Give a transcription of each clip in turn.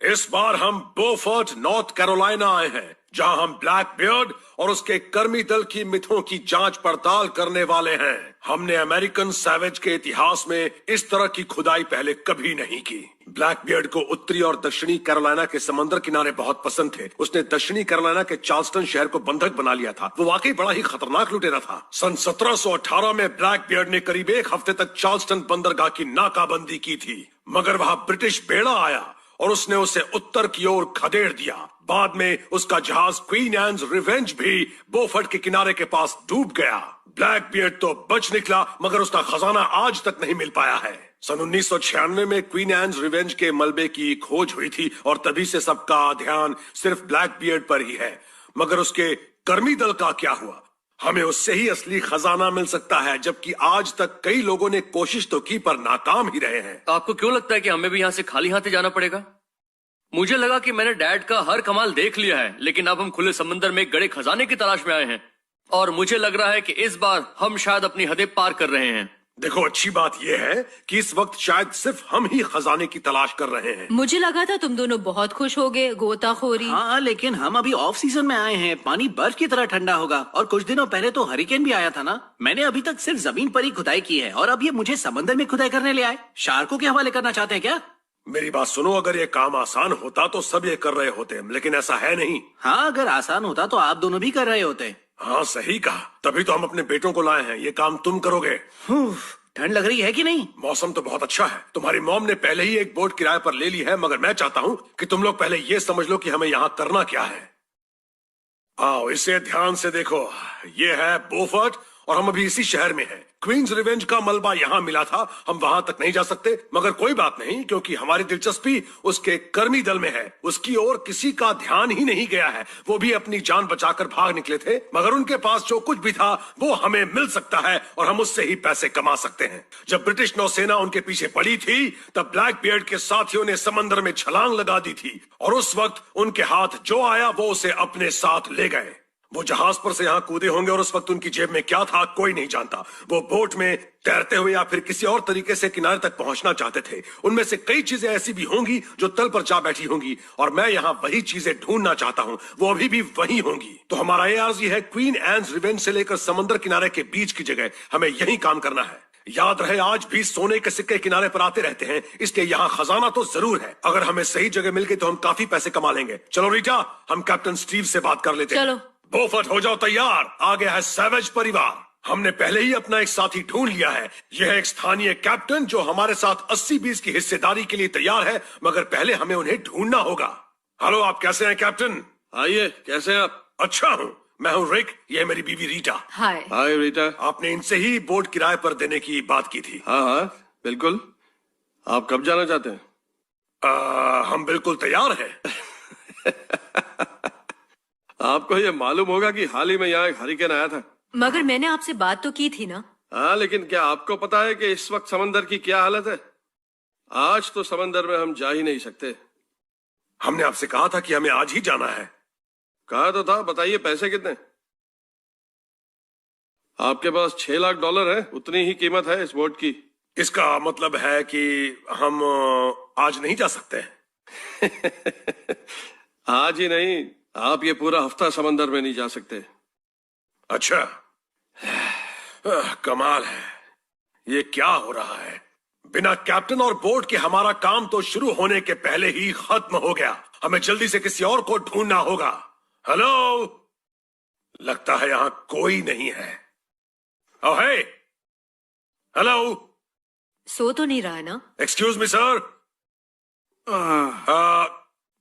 इस बार हम Beaufort north Carolina आए हैं, जहां हम ब्लैक बियर्ड और उसके कर्मी दल की मिथों की जांच पड़ताल करने वाले हैं। हमने अमेरिकन सैवेज के इतिहास में इस तरह की खुदाई पहले कभी नहीं की। ब्लैक बियर्ड को उत्तरी और दक्षिणी कैरोलिना के समंदर किनारे बहुत पसंद थे। उसने दक्षिणी कैरोलिना के चार्ल्सटन शहर को बंधक बना लिया था। वो वाकई बड़ा ही खतरनाक लुटेरा था। सन 1718 में ब्लैक बियर्ड ने करीब एक हफ्ते तक चार्ल्सटन बंदरगाह की नाकाबंदी की थी, मगर वहां ब्रिटिश बेड़ा आया और उसने उसे उत्तर की ओर खदेड़ दिया। बाद में उसका जहाज क्वीन एन्स रिवेंज भी बोफर्ट के किनारे के पास डूब गया। ब्लैक बियर्ड तो बच निकला, मगर उसका खजाना आज तक नहीं मिल पाया है। सन 1996 में क्वीन एन्स रिवेंज के मलबे की खोज हुई थी और तभी से सबका ध्यान सिर्फ ब्लैक बियर्ड पर ही है। मगर उसके कर्मी दल का क्या हुआ? हमें उससे ही असली खजाना मिल सकता है, जबकि आज तक कई लोगों ने कोशिश तो की पर नाकाम ही रहे हैं। आपको क्यों लगता है कि हमें भी यहाँ से खाली हाथ जाना पड़ेगा? मुझे लगा कि मैंने डैड का हर कमाल देख लिया है, लेकिन अब हम खुले समंदर में एक गड़े खजाने की तलाश में आए हैं और मुझे लग रहा है कि इस बार हम शायद अपनी हदें पार कर रहे हैं। देखो, अच्छी बात यह है कि इस वक्त शायद सिर्फ हम ही खजाने की तलाश कर रहे हैं। मुझे लगा था तुम दोनों बहुत खुश होगे, गोताखोरी। हाँ, लेकिन हम अभी ऑफ सीजन में आए हैं। पानी बर्फ की तरह ठंडा होगा और कुछ दिनों पहले तो हरिकेन भी आया था ना। मैंने अभी तक सिर्फ जमीन पर ही खुदाई की है और अब ये मुझे समंदर में खुदाई करने ले आए। शार्कों के हवाले करना चाहते हैं क्या? मेरी बात सुनो, अगर ये काम आसान होता तो सब ये कर रहे होते, लेकिन ऐसा है नहीं। हाँ, अगर आसान होता तो आप दोनों भी कर रहे होते। हाँ, सही कहा। तभी तो हम अपने बेटों को लाए हैं। ये काम तुम करोगे। ठंड लग रही है कि नहीं? मौसम तो बहुत अच्छा है। तुम्हारी मॉम ने पहले ही एक बोट किराए पर ले ली है, मगर मैं चाहता हूँ कि तुम लोग पहले ये समझ लो कि हमें यहाँ करना क्या है। आओ, इसे ध्यान से देखो। ये है बोफर्ट और हम अभी इसी शहर में हैं। क्वींस रिवेंज का मलबा यहाँ मिला था। हम वहां तक नहीं जा सकते, मगर कोई बात नहीं, क्योंकि हमारी दिलचस्पी उसके कर्मी दल में है। उसकी ओर किसी का ध्यान ही नहीं गया है। वो भी अपनी जान बचाकर भाग निकले थे, मगर उनके पास जो कुछ भी था वो हमें मिल सकता है और हम उससे ही पैसे कमा सकते हैं। जब ब्रिटिश नौसेना उनके पीछे पड़ी थी, तब ब्लैक बियर्ड के साथियों ने समंदर में छलांग लगा दी थी और उस वक्त उनके हाथ जो आया वो उसे अपने साथ ले गए। वो जहाज पर से यहाँ कूदे होंगे और उस वक्त उनकी जेब में क्या था कोई नहीं जानता। वो बोट में तैरते हुए या फिर किसी और तरीके से किनारे तक पहुंचना चाहते थे। उनमें से कई चीजें ऐसी भी होंगी जो तल पर जा बैठी होंगी और मैं यहाँ वही चीजें ढूंढना चाहता हूँ। वो अभी भी वही होंगी। तो हमारा ये अर्जी है, क्वीन एन्स रिवेंज से लेकर समंदर किनारे के बीच की जगह हमें यही काम करना है। याद रहे, आज भी सोने के सिक्के किनारे पर आते रहते हैं, इसलिए यहाँ खजाना तो जरूर है। अगर हमें सही जगह मिल गई तो हम काफी पैसे कमा लेंगे। चलो रीटा, हम कैप्टन स्टीव से बात कर लेते हैं। चलो। बोफर्ट, हो जाओ तैयार। आ गया है सैवेज परिवार। हमने पहले ही अपना एक साथी ढूंढ लिया है। यह है एक स्थानीय कैप्टन जो हमारे साथ 80-20 की हिस्सेदारी के लिए तैयार है, मगर पहले हमें उन्हें ढूंढना होगा। हेलो, आप कैसे हैं कैप्टन? आइए, कैसे हैं आप? अच्छा हूँ, मैं हूँ रिक। यह है मेरी बीवी रीटा। हाय। हाय रीटा। आपने इनसे ही बोट किराए पर देने की बात की थी। हाँ हाँ, बिल्कुल। आप कब जाना चाहते हैं? हम बिल्कुल तैयार हैं। आपको ये मालूम होगा कि हाल ही में यहाँ एक हरिकेन आया था। मगर मैंने आपसे बात तो की थी ना। हाँ, लेकिन क्या आपको पता है कि इस वक्त समंदर की क्या हालत है? आज तो समंदर में हम जा ही नहीं सकते। हमने आपसे कहा था कि हमें आज ही जाना है। कहा तो था। बताइए, पैसे कितने? आपके पास $6 लाख है। उतनी ही कीमत है इस बोट की। इसका मतलब है कि हम आज नहीं जा सकते। आज ही नहीं, आप ये पूरा हफ्ता समंदर में नहीं जा सकते। अच्छा, कमाल है। ये क्या हो रहा है? बिना कैप्टन और बोट के हमारा काम तो शुरू होने के पहले ही खत्म हो गया। हमें जल्दी से किसी और को ढूंढना होगा। हेलो, लगता है यहां कोई नहीं है। ओह हे, हेलो। सो तो नहीं रहा है ना? एक्सक्यूज मी सर,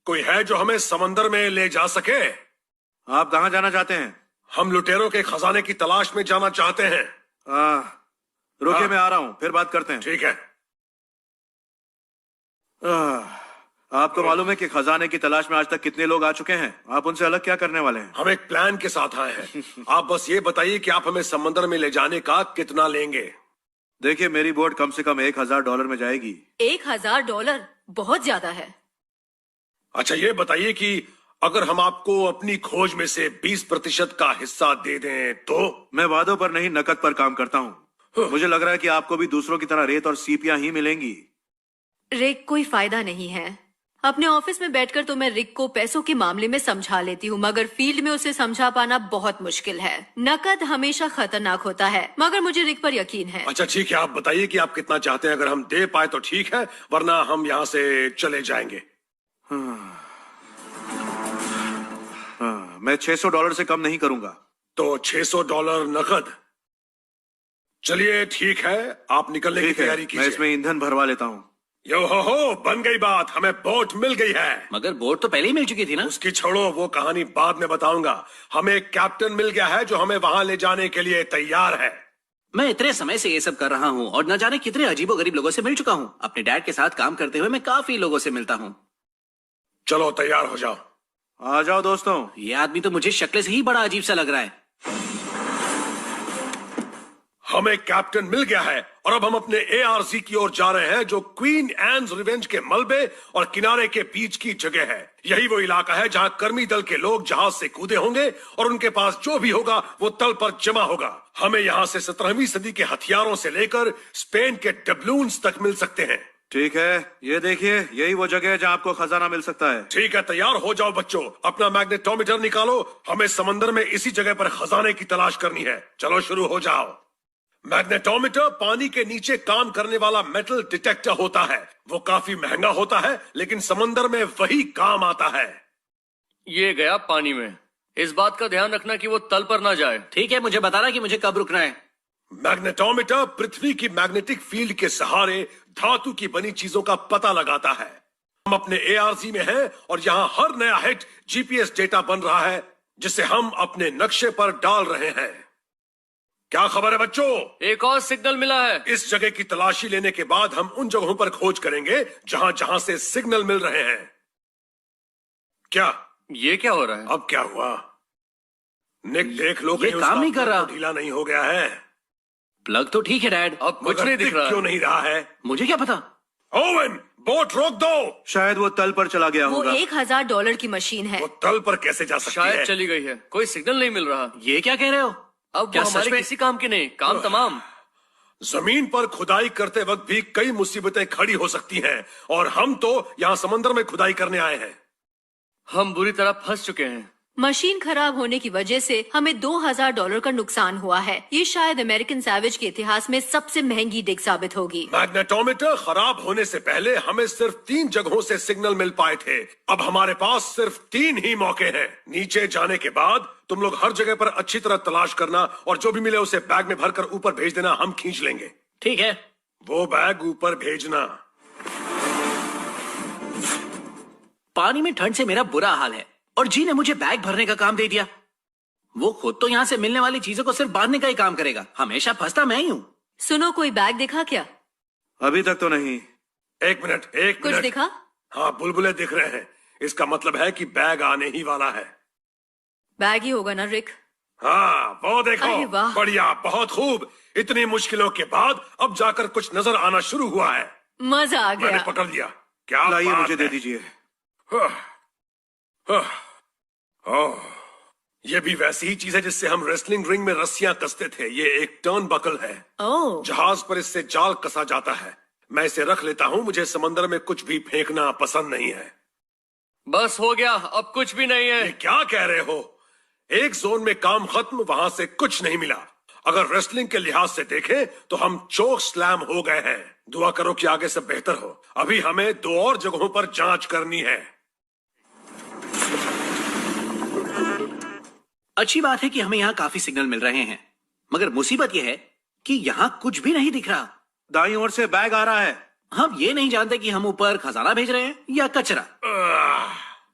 कोई है जो हमें समंदर में ले जा सके? आप कहाँ जाना चाहते हैं? हम लुटेरों के खजाने की तलाश में जाना चाहते हैं। रुकिए, मैं आ रहा हूँ, फिर बात करते हैं। ठीक है। आपको मालूम है कि खजाने की तलाश में आज तक कितने लोग आ चुके हैं? आप उनसे अलग क्या करने वाले हैं? हम एक प्लान के साथ आए हैं। आप बस ये बताइए कि आप हमें समंदर में ले जाने का कितना लेंगे? देखिए, मेरी बोट कम से कम $1,000 में जाएगी। $1,000 बहुत ज्यादा है। अच्छा, ये बताइए कि अगर हम आपको अपनी खोज में से 20% का हिस्सा दे दें तो? मैं वादों पर नहीं, नकद पर काम करता हूँ। मुझे लग रहा है कि आपको भी दूसरों की तरह रेत और सीपियां ही मिलेंगी। रेक, कोई फायदा नहीं है। अपने ऑफिस में बैठकर तो मैं रिक को पैसों के मामले में समझा लेती हूँ, मगर फील्ड में उसे समझा पाना बहुत मुश्किल है। नकद हमेशा खतरनाक होता है, मगर मुझे रिक पर यकीन है। अच्छा ठीक है, आप बताइए कि आप कितना चाहते हैं। अगर हम दे पाए तो ठीक है, वरना हम यहाँ से चले जाएंगे। मैं $600 से कम नहीं करूंगा। तो $600 नकद। चलिए ठीक है, आप निकलने की ठीक है, तैयारी मैं कीजिए। इसमें ईंधन भरवा लेता हूँ। यो हो, बन गई बात, हमें बोट मिल गई है। मगर बोट तो पहले ही मिल चुकी थी ना। उसकी छोड़ो, वो कहानी बाद में बताऊंगा। हमें एक कैप्टन मिल गया है जो हमें वहां ले जाने के लिए तैयार है। मैं इतने समय से ये सब कर रहा हूँ और न जाने कितने अजीबोगरीब लोगों से मिल चुका हूँ। अपने डैड के साथ काम करते हुए मैं काफी लोगों से मिलता हूँ। चलो तैयार हो जाओ। आ जाओ दोस्तों। ये आदमी तो मुझे शक्ल से ही बड़ा अजीब सा लग रहा है। हमें कैप्टन मिल गया है और अब हम अपने एआरसी की ओर जा रहे हैं, जो क्वीन एन्स रिवेंज के मलबे और किनारे के बीच की जगह है। यही वो इलाका है जहां कर्मी दल के लोग जहाज से कूदे होंगे और उनके पास जो भी होगा वो तल पर जमा होगा। हमें यहाँ से 17वीं सदी के हथियारों से लेकर स्पेन के डबलून्स तक मिल सकते हैं। ठीक है, ये देखिए, यही वो जगह है जहाँ आपको खजाना मिल सकता है। ठीक है, तैयार हो जाओ बच्चों, अपना मैग्नेटोमीटर निकालो। हमें समंदर में इसी जगह पर खजाने की तलाश करनी है। चलो शुरू हो जाओ। मैग्नेटोमीटर पानी के नीचे काम करने वाला मेटल डिटेक्टर होता है। वो काफी महंगा होता है, लेकिन समंदर में वही काम आता है। ये गया पानी में। इस बात का ध्यान रखना कि वो तल पर ना जाए। ठीक है, मुझे बताना कि मुझे कब रुकना है। मैग्नेटोमीटर पृथ्वी की मैग्नेटिक फील्ड के सहारे धातु की बनी चीजों का पता लगाता है। हम अपने एआरसी में हैं और यहाँ हर नया हिट जीपीएस डेटा बन रहा है, जिसे हम अपने नक्शे पर डाल रहे हैं। क्या खबर है बच्चों? एक और सिग्नल मिला है। इस जगह की तलाशी लेने के बाद हम उन जगहों पर खोज करेंगे जहां जहां से सिग्नल मिल रहे हैं। क्या ये क्या हो रहा है? अब क्या हुआ? निक देख लो, ये कहीं काम उसका नहीं कर रहा। प्लग ढीला नहीं हो गया है। प्लग तो ठीक है डैड। अब कुछ मगर नहीं दिख रहा। क्यों नहीं रहा है? मुझे क्या पता। ओवन, बोट रोक दो। शायद वो तल पर चला गया वो होगा। $1000 की मशीन है। वो तल पर कैसे जा सकती शायद है? चली गई है। कोई सिग्नल नहीं मिल रहा। ये क्या कह रहे हो? अब क्या वो सच हमारे में? किसी काम की नहीं, काम तमाम। जमीन पर खुदाई करते वक्त भी कई मुसीबतें खड़ी हो सकती हैं, और हम तो यहाँ समंदर में खुदाई करने आए हैं। हम बुरी तरह फंस चुके हैं। मशीन खराब होने की वजह से हमें $2000 का नुकसान हुआ है। ये शायद अमेरिकन सैवेज के इतिहास में सबसे महंगी डिग साबित होगी। मैग्नेटोमीटर खराब होने से पहले हमें सिर्फ 3 जगहों से सिग्नल मिल पाए थे। अब हमारे पास सिर्फ 3 ही मौके हैं। नीचे जाने के बाद तुम लोग हर जगह पर अच्छी तरह तलाश करना और जो भी मिले उसे बैग में भरकर ऊपर भेज देना। हम खींच लेंगे। ठीक है। वो बैग ऊपर भेजना। पानी में ठंड से मेरा बुरा हाल है और जी ने मुझे बैग भरने का काम दे दिया। वो खुद तो यहाँ से मिलने वाली चीजों को सिर्फ बांधने का ही काम करेगा। हमेशा फंसता मैं ही हूँ। सुनो, कोई बैग दिखा क्या? अभी तक तो नहीं। एक मिनट। कुछ दिखा? हाँ, बुलबुले दिख रहे हैं। इसका मतलब है कि बैग आने ही वाला है। बैग ही होगा ना रिक? हाँ, वो देखो। अरे वाह। बढ़िया, बहुत खूब। इतनी मुश्किलों के बाद अब जाकर कुछ नजर आना शुरू हुआ है। मजा आ मैंने गया। पकड़ लिया। क्या लाइए, बात मुझे दे है। दीजिए। ये भी वैसी ही चीज है जिससे हम रेसलिंग रिंग में रस्सियां कसते थे। ये एक टर्न बकल है। ओह, जहाज पर इससे जाल कसा जाता है। मैं इसे रख लेता हूँ। मुझे समंदर में कुछ भी फेंकना पसंद नहीं है। बस हो गया, अब कुछ भी नहीं ये है। क्या कह रहे हो? एक जोन में काम खत्म, वहां से कुछ नहीं मिला। अगर रेसलिंग के लिहाज से देखें तो हम चोक स्लैम हो गए हैं। दुआ करो कि आगे सब बेहतर हो। अभी हमें 2 और जगहों पर जांच करनी है। अच्छी बात है कि हमें यहाँ काफी सिग्नल मिल रहे हैं, मगर मुसीबत यह है कि यहाँ कुछ भी नहीं दिख रहा। दाईं ओर से बैग आ रहा है। हम ये नहीं जानते कि हम ऊपर खजाना भेज रहे हैं या कचरा।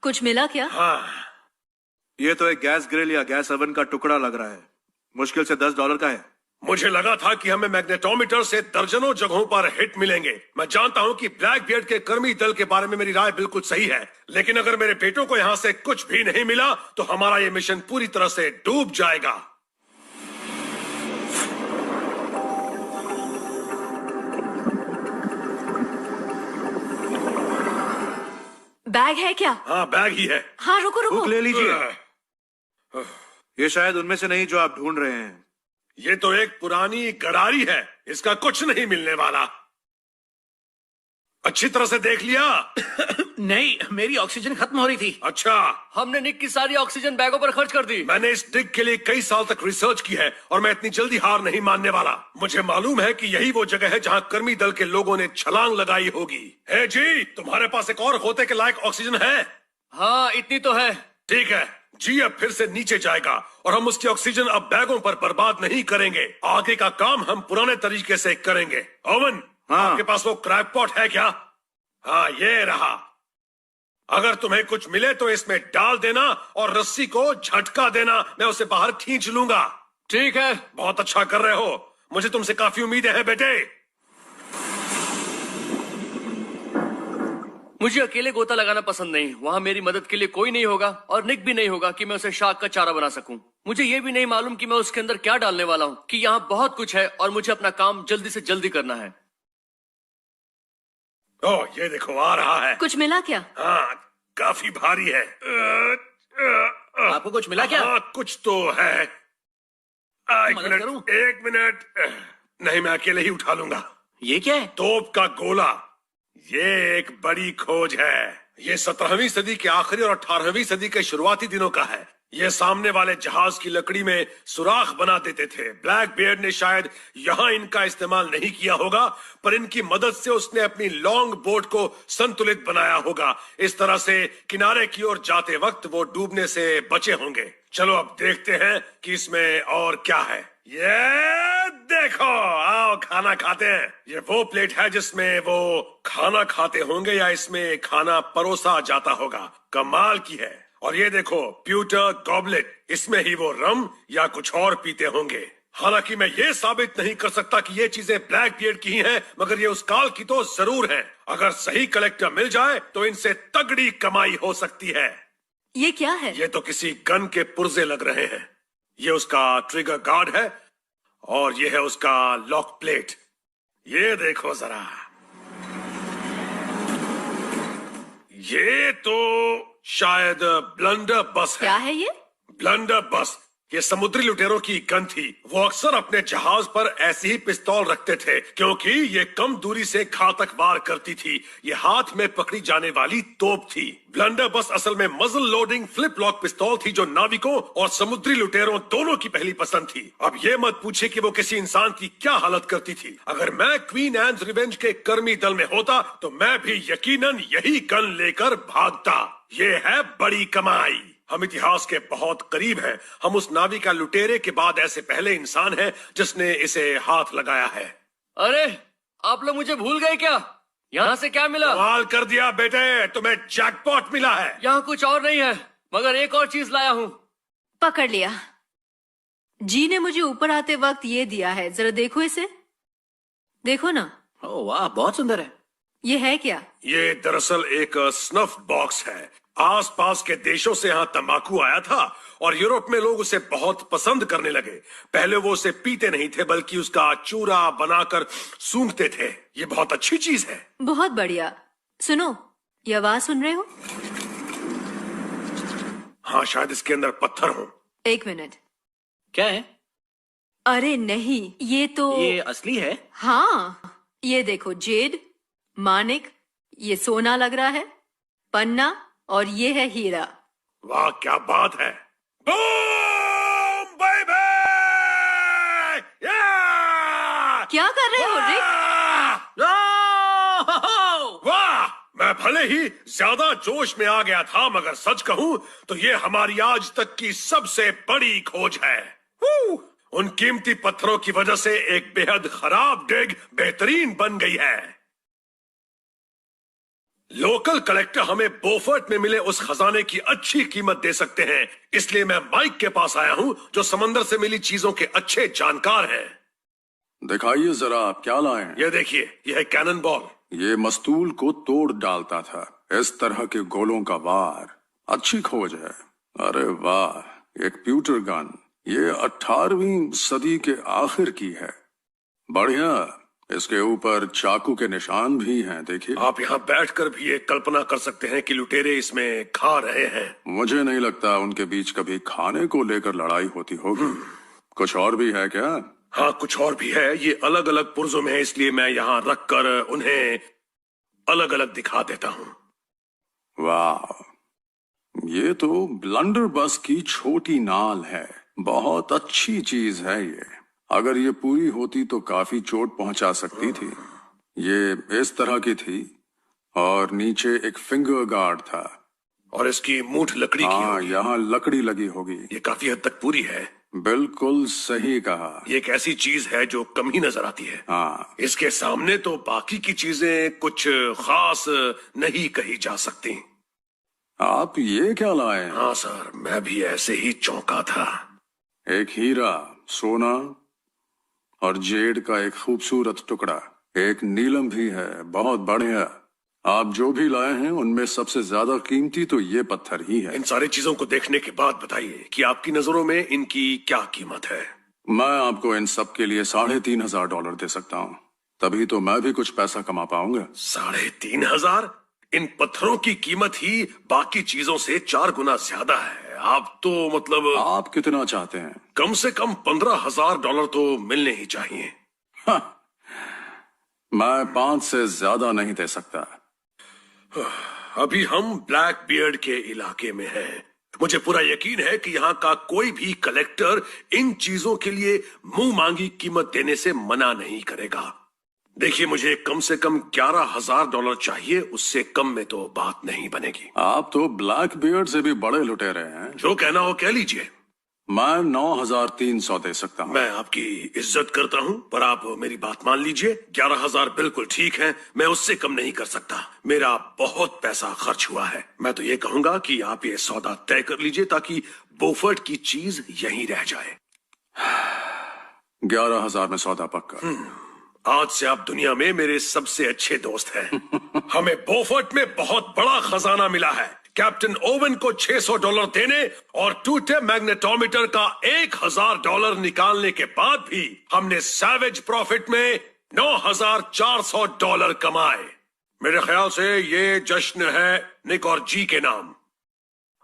कुछ मिला क्या? हाँ, ये तो एक गैस ग्रिल या गैस ओवन का टुकड़ा लग रहा है। मुश्किल से $10 का है। मुझे लगा था कि हमें मैग्नेटोमीटर से दर्जनों जगहों पर हिट मिलेंगे। मैं जानता हूं कि ब्लैक बियर्ड के कर्मी दल के बारे में मेरी राय बिल्कुल सही है, लेकिन अगर मेरे बेटों को यहां से कुछ भी नहीं मिला तो हमारा ये मिशन पूरी तरह से डूब जाएगा। बैग है क्या? हाँ, बैग ही है। हाँ, रुको रुको। बुक ले लीजिए। ये शायद उनमें से नहीं जो आप ढूंढ रहे हैं। ये तो एक पुरानी गरारी है। इसका कुछ नहीं मिलने वाला। अच्छी तरह से देख लिया? नहीं, मेरी ऑक्सीजन खत्म हो रही थी। अच्छा, हमने निक की सारी ऑक्सीजन बैगों पर खर्च कर दी। मैंने इस डिग के लिए कई साल तक रिसर्च की है और मैं इतनी जल्दी हार नहीं मानने वाला। मुझे मालूम है कि यही वो जगह है जहां कर्मी दल के लोगों ने छलांग लगाई होगी। है जी, तुम्हारे पास एक और होते के लायक ऑक्सीजन है? हाँ, इतनी तो है। ठीक है जी, अब फिर से नीचे जाएगा और हम उसकी ऑक्सीजन अब बैगों पर बर्बाद नहीं करेंगे। आगे का काम हम पुराने तरीके से करेंगे। ओवन, हाँ। आपके पास वो क्रैकपॉट है क्या? हाँ, ये रहा। अगर तुम्हें कुछ मिले तो इसमें डाल देना और रस्सी को झटका देना, मैं उसे बाहर खींच लूंगा। ठीक है। बहुत अच्छा कर रहे हो, मुझे तुमसे काफी उम्मीदें हैं बेटे। मुझे अकेले गोता लगाना पसंद नहीं। वहां मेरी मदद के लिए कोई नहीं होगा और निक भी नहीं होगा कि मैं उसे शार्क का चारा बना सकूं। मुझे ये भी नहीं मालूम कि मैं उसके अंदर क्या डालने वाला हूं, कि यहाँ बहुत कुछ है और मुझे अपना काम जल्दी से जल्दी करना है। ओह, ये देखो आ रहा है। कुछ मिला क्या? हाँ, काफी भारी है। आपको कुछ मिला क्या? हाँ, कुछ तो है। एक मदद करूं? मिनट, एक मिनट। नहीं, मैं अकेले ही उठा लूंगा। ये क्या है? तोप का गोला। ये एक बड़ी खोज है। ये 17वीं सदी के आखिरी और 18वीं सदी के शुरुआती दिनों का है। ये सामने वाले जहाज की लकड़ी में सुराख बना देते थे। ब्लैक बियर्ड ने शायद यहाँ इनका इस्तेमाल नहीं किया होगा, पर इनकी मदद से उसने अपनी लॉन्ग बोट को संतुलित बनाया होगा। इस तरह से किनारे की ओर जाते वक्त वो डूबने से बचे होंगे। चलो अब देखते हैं कि इसमें और क्या है। ये देखो, आओ खाना खाते हैं। ये वो प्लेट है जिसमें वो खाना खाते होंगे या इसमें खाना परोसा जाता होगा। कमाल की है। और ये देखो, प्यूटर गॉबलेट, इसमें ही वो रम या कुछ और पीते होंगे। हालांकि मैं ये साबित नहीं कर सकता कि ये चीजें ब्लैक बियर्ड की ही हैं, मगर ये उस काल की तो जरूर है। अगर सही कलेक्टर मिल जाए तो इनसे तगड़ी कमाई हो सकती है। ये क्या है? ये तो किसी गन के पुर्जे लग रहे हैं। ये उसका ट्रिगर गार्ड है और ये है उसका लॉक प्लेट। ये देखो जरा, ये तो शायद ब्लंडर बस है। क्या है ये? ब्लंडर बस, ये समुद्री लुटेरों की गन थी। वो अक्सर अपने जहाज पर ऐसी ही पिस्तौल रखते थे क्योंकि ये कम दूरी से घातक वार करती थी। ये हाथ में पकड़ी जाने वाली तोप थी। ब्लंडर बस असल में मजल लोडिंग फ्लिप लॉक पिस्तौल थी जो नाविकों और समुद्री लुटेरों दोनों की पहली पसंद थी। अब ये मत पूछे कि वो किसी इंसान की क्या हालत करती थी। अगर मैं क्वीन एन्स रिवेंज के कर्मी दल में होता तो मैं भी यकीनन यही गन लेकर भागता। ये है बड़ी कमाई। हम इतिहास के बहुत करीब हैं। हम उस नाविका लुटेरे के बाद ऐसे पहले इंसान हैं जिसने इसे हाथ लगाया है। अरे, आप लोग मुझे भूल गए क्या? यहाँ से क्या मिला? कमाल कर दिया बेटे, तुम्हें जैकपॉट मिला है। यहाँ कुछ और नहीं है, मगर एक और चीज लाया हूँ। पकड़ लिया। जी ने मुझे ऊपर आते वक्त ये दिया है, जरा देखो इसे। देखो ना। ओह वाह, बहुत सुंदर है। ये है क्या? ये दरअसल एक स्नफ बॉक्स है। आसपास के देशों से यहाँ तंबाकू आया था और यूरोप में लोग उसे बहुत पसंद करने लगे। पहले वो उसे पीते नहीं थे बल्कि उसका चूरा बनाकर सूंघते थे। ये बहुत अच्छी चीज है। बहुत बढ़िया। सुनो, ये आवाज सुन रहे हो? हाँ, शायद इसके अंदर पत्थर हो। एक मिनट। क्या है? अरे नहीं, ये तो ये असली है? हाँ, ये देखो, जेड, मानिक, ये सोना लग रहा है, पन्ना, और ये है हीरा। वाह, क्या बात है। Boom baby! क्या कर रहे हो रिक? वाह, मैं भले ही ज्यादा जोश में आ गया था, मगर सच कहूं तो ये हमारी आज तक की सबसे बड़ी खोज है। उन कीमती पत्थरों की वजह से एक बेहद खराब डिग बेहतरीन बन गई है। लोकल कलेक्टर हमें बोफर्ट में मिले उस खजाने की अच्छी कीमत दे सकते हैं, इसलिए मैं माइक के पास आया हूं जो समंदर से मिली चीजों के अच्छे जानकार हैं। दिखाइए जरा, आप क्या लाए हैं? ये देखिए, यह है कैनन बॉल। ये मस्तूल को तोड़ डालता था। इस तरह के गोलों का वार अच्छी खोज है। अरे वाह, एक प्यूटर गन। ये 18वीं सदी के आखिर की है। बढ़िया। इसके ऊपर चाकू के निशान भी हैं, देखिए। आप यहाँ बैठकर भी एक कल्पना कर सकते हैं कि लुटेरे इसमें खा रहे हैं। मुझे नहीं लगता उनके बीच कभी खाने को लेकर लड़ाई होती होगी। कुछ और भी है क्या? हाँ, कुछ और भी है। ये अलग अलग पुर्जों में है, इसलिए मैं यहाँ रख कर उन्हें अलग अलग दिखा देता हूँ। वाह, ये तो ब्लंडर बस की छोटी नाल है। बहुत अच्छी चीज है ये। अगर ये पूरी होती तो काफी चोट पहुंचा सकती थी। ये इस तरह की थी और नीचे एक फिंगर गार्ड था। और इसकी मूठ लकड़ी की हाँ, होगी। यहाँ लकड़ी लगी होगी। ये काफी हद तक पूरी है। बिल्कुल सही कहा। ये एक ऐसी चीज है जो कम ही नजर आती है। हाँ, इसके सामने तो बाकी की चीजें कुछ खास नहीं कही जा सकती। आप ये क्या लाए हैं? हाँ सर, मैं भी ऐसे ही चौंका था। एक हीरा, सोना और जेड का एक खूबसूरत टुकड़ा। एक नीलम भी है, बहुत बढ़िया। आप जो भी लाए हैं उनमें सबसे ज्यादा कीमती तो ये पत्थर ही है। इन सारी चीजों को देखने के बाद बताइए कि आपकी नजरों में इनकी क्या कीमत है। मैं आपको इन सब के लिए $3,500 दे सकता हूँ। तभी तो मैं भी कुछ पैसा कमा पाऊंगा। 3,500? इन पत्थरों की कीमत ही बाकी चीजों से 4 गुना ज्यादा है। आप तो मतलब आप कितना चाहते हैं? कम से कम $15,000 तो मिलने ही चाहिए। मैं 5 से ज्यादा नहीं दे सकता। अभी हम ब्लैक बियर्ड के इलाके में हैं। मुझे पूरा यकीन है कि यहाँ का कोई भी कलेक्टर इन चीजों के लिए मुंह मांगी कीमत देने से मना नहीं करेगा। देखिए, मुझे कम से कम $11,000 चाहिए। उससे कम में तो बात नहीं बनेगी। आप तो ब्लैक बियर्ड से भी बड़े लुटेरे हैं। जो कहना हो कह लीजिए। मैं 9,300 दे सकता हूँ। मैं आपकी इज्जत करता हूँ, पर आप मेरी बात मान लीजिए। 11,000 बिल्कुल ठीक है। मैं उससे कम नहीं कर सकता। मेरा बहुत पैसा खर्च हुआ है। मैं तो ये कहूंगा कि आप ये सौदा तय कर लीजिए ताकि बोफर्ट की चीज यहीं रह जाए। 11,000 में सौदा पक्का। आज से आप दुनिया में मेरे सबसे अच्छे दोस्त हैं। हमें बोफर्ट में बहुत बड़ा खजाना मिला है। कैप्टन ओवन को $600 देने और टूटे मैग्नेटोमीटर का $1,000 निकालने के बाद भी हमने सैवेज प्रॉफिट में $9,400 कमाए। मेरे ख्याल से ये जश्न है निक और जी के नाम।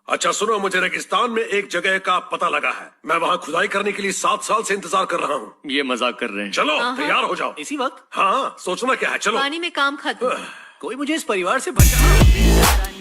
अच्छा सुनो, मुझे रेगिस्तान में एक जगह का पता लगा है। मैं वहाँ खुदाई करने के लिए 7 साल से इंतजार कर रहा हूँ। ये मजाक कर रहे हैं। चलो तैयार हो जाओ। इसी वक्त हाँ, सोचना क्या है, चलो। पानी में काम खत्म। कोई मुझे इस परिवार से बचा।